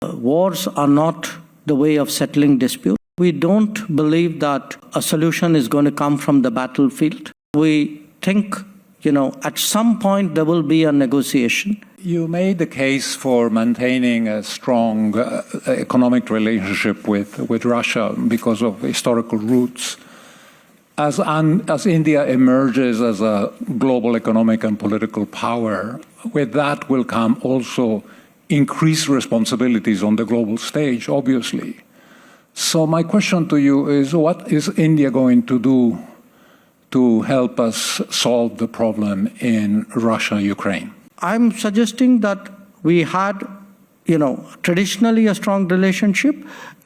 Wars are not the way of settling disputes. We don't believe that a solution is going to come from the battlefield. We think, at some point there will be a negotiation. You made the case for maintaining a strong economic relationship with Russia because of historical roots. As India emerges as a global economic and political power, with that will come also increased responsibilities on the global stage, obviously. So my question to you is, what is India going to do to help us solve the problem in Russia, Ukraine? I'm suggesting that we had, traditionally a strong relationship,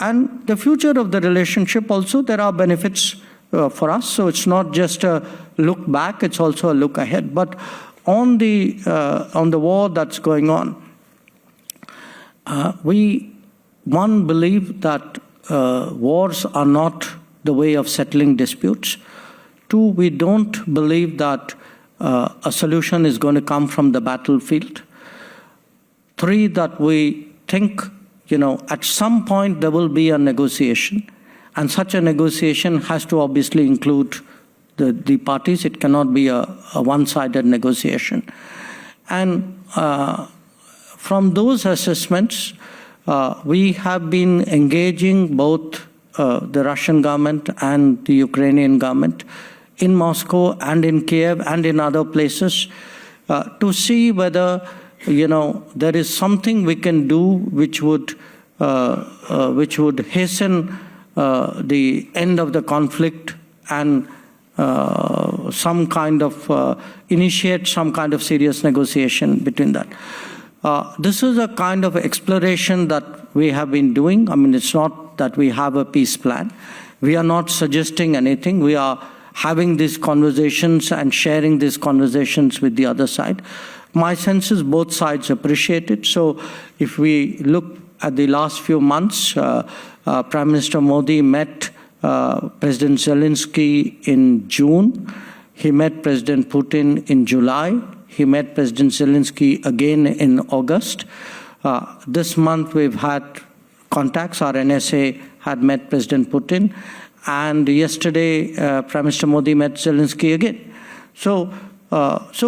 and the future of the relationship also, there are benefits for us. So it's not just a look back, it's also a look ahead. But on the war that's going on, we believe that wars are not the way of settling disputes. Two, we don't believe that a solution is going to come from the battlefield. Three, that we think, at some point there will be a negotiation, and such a negotiation has to obviously include the parties. It cannot be a one-sided negotiation. And from those assessments, we have been engaging both the Russian government and the Ukrainian government in Moscow and in Kiev and in other places to see whether there is something we can do which would hasten the end of the conflict and some kind of initiate some kind of serious negotiation between that. This is a kind of exploration that we have been doing. I mean, it's not that we have a peace plan. We are not suggesting anything. We are having these conversations and sharing these conversations with the other side. My sense is both sides appreciate it. So if we look at the last few months, Prime Minister Modi met President Zelensky in June. He met President Putin in July. He met President Zelensky again in August. This month we've had contacts. Our NSA had met President Putin. And yesterday, Prime Minister Modi met Zelensky again. So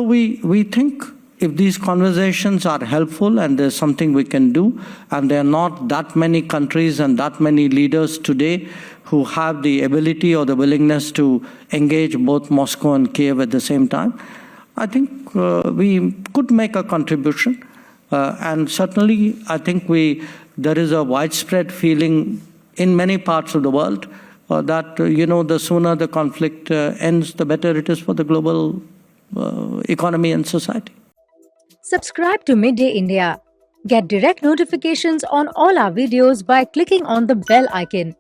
we think if these conversations are helpful and there's something we can do, and there are not that many countries and that many leaders today who have the ability or the willingness to engage both Moscow and Kiev at the same time, I think we could make a contribution. And certainly, I think there is a widespread feeling in many parts of the world that, the sooner the conflict ends, the better it is for the global economy and society. Subscribe to Midday India. Get direct notifications on all our videos by clicking on the bell icon.